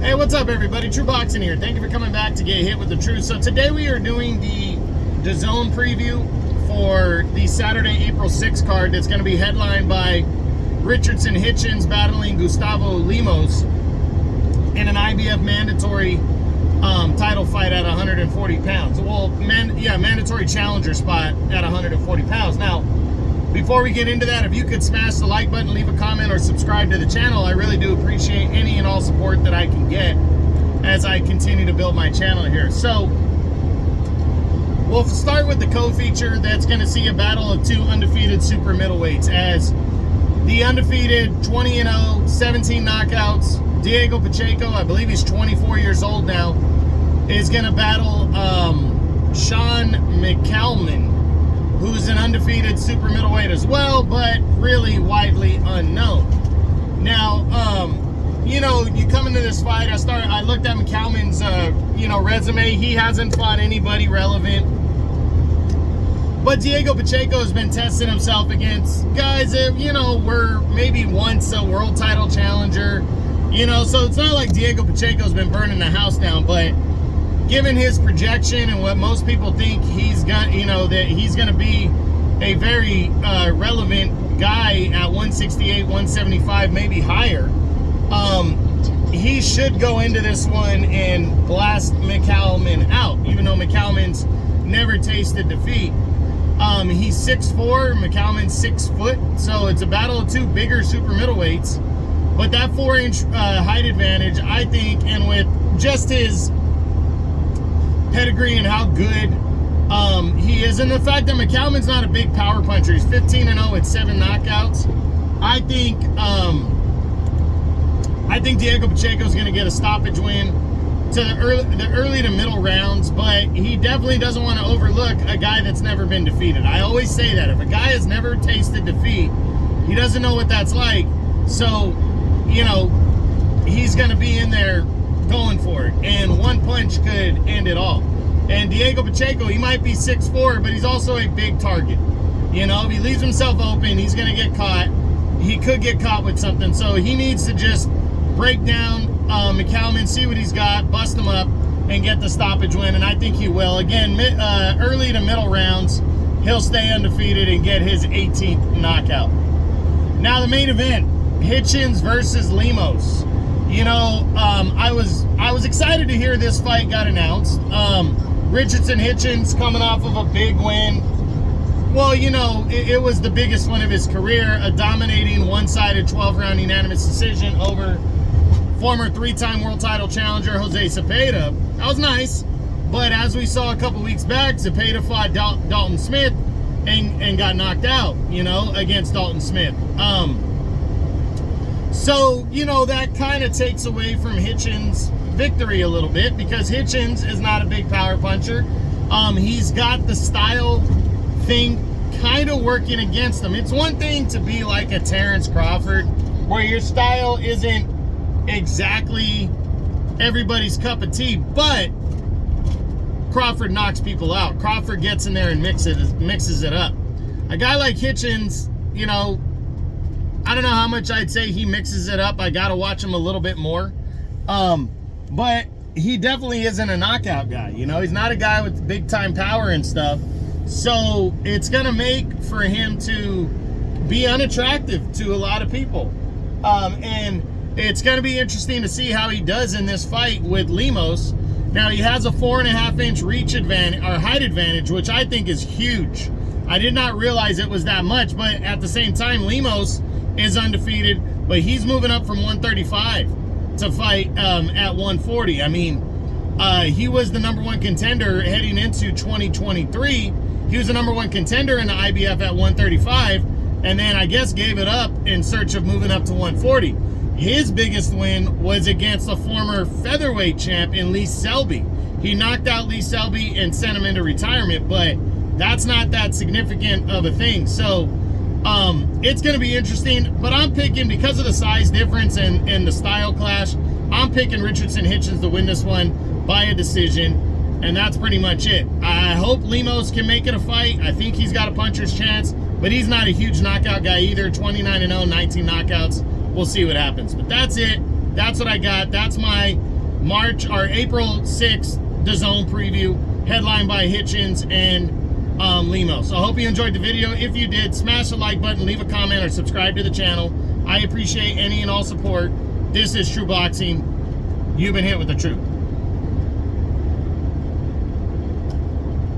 Hey, what's up everybody? True Boxing here. Thank you for coming back to get hit with the truth. So today we are doing the DAZN preview for the Saturday, April 6th card that's going to be headlined by Richardson Hitchins battling Gustavo Lemos in an IBF mandatory title fight at 140 pounds. Well, mandatory challenger spot at 140 pounds. Now, before we get into that, if you could smash the like button, leave a comment, or subscribe to the channel, I really do appreciate any and all support that I can get as I continue to build my channel here. So, we'll start with the co-feature that's going to see a battle of two undefeated super middleweights, as the undefeated 20-0, 17 knockouts, Diego Pacheco, I believe he's 24 years old now, is going to battle Sean McCalman, who's an undefeated super middleweight as well, but really widely unknown. Now, you know, you come into this fight, I looked at McCalman's, resume. He hasn't fought anybody relevant. But Diego Pacheco has been testing himself against guys that, were maybe once a world title challenger. So it's not like Diego Pacheco's been burning the house down, but given his projection and what most people think he's got, that he's going to be a very relevant guy at 168, 175, maybe higher, he should go into this one and blast McCalman out, even though McCalman's never tasted defeat. He's 6'4", McCalman's 6 foot, so it's a battle of two bigger super middleweights. But that 4-inch height advantage, I think, and with just his pedigree and how good he is, and the fact that McCalman's not a big power puncher, he's 15-0 with 7 knockouts. I think Diego Pacheco's going to get a stoppage win to the early to middle rounds, but he definitely doesn't want to overlook a guy that's never been defeated. I always say that if a guy has never tasted defeat, he doesn't know what that's like. So, he's going to be in there going for it, and one punch could end it all. And Diego Pacheco, he might be 6'4", but he's also a big target. If he leaves himself open, he's going to get caught. He could get caught with something, so he needs to just break down McCalman, see what he's got, bust him up, and get the stoppage win, and I think he will. Again, early to middle rounds, he'll stay undefeated and get his 18th knockout. Now the main event, Hitchins versus Lemos. I was excited to hear this fight got announced. Richardson Hitchins coming off of a big win. Well, it was the biggest win of his career, a dominating one-sided 12-round unanimous decision over former 3-time world title challenger Jose Zepeda. That was nice, but as we saw a couple weeks back, Zepeda fought Dalton Smith and got knocked out, against Dalton Smith. So, that kind of takes away from Hitchins' victory a little bit, because Hitchins is not a big power puncher. He's got the style thing kind of working against him. It's one thing to be like a Terrence Crawford, where your style isn't exactly everybody's cup of tea, but Crawford knocks people out. Crawford gets in there and mixes it up. A guy like Hitchins, I don't know how much I'd say he mixes it up. I got to watch him a little bit more. But he definitely isn't a knockout guy. He's not a guy with big time power and stuff. So it's going to make for him to be unattractive to a lot of people. And it's going to be interesting to see how he does in this fight with Lemos. Now, he has a 4.5-inch reach advantage, or height advantage, which I think is huge. I did not realize it was that much, but at the same time, Lemos is undefeated, but he's moving up from 135 to fight at 140. I mean, he was the #1 contender heading into 2023. He was the #1 contender in the IBF at 135, and then I guess gave it up in search of moving up to 140. His biggest win was against a former featherweight champ in Lee Selby. He knocked out Lee Selby and sent him into retirement, but that's not that significant of a thing. So it's going to be interesting, but I'm picking, because of the size difference and the style clash, I'm picking Richardson Hitchins to win this one by a decision, and that's pretty much it. I hope Lemos can make it a fight. I think he's got a puncher's chance, but he's not a huge knockout guy either. 29-0, 19 knockouts. We'll see what happens. But that's it. That's what I got. That's my April 6th DAZN preview, headlined by Hitchins and Lemos. So I hope you enjoyed the video. If you did, smash the like button, leave a comment, or subscribe to the channel. I appreciate any and all support. This is True Boxing. You've been hit with the truth.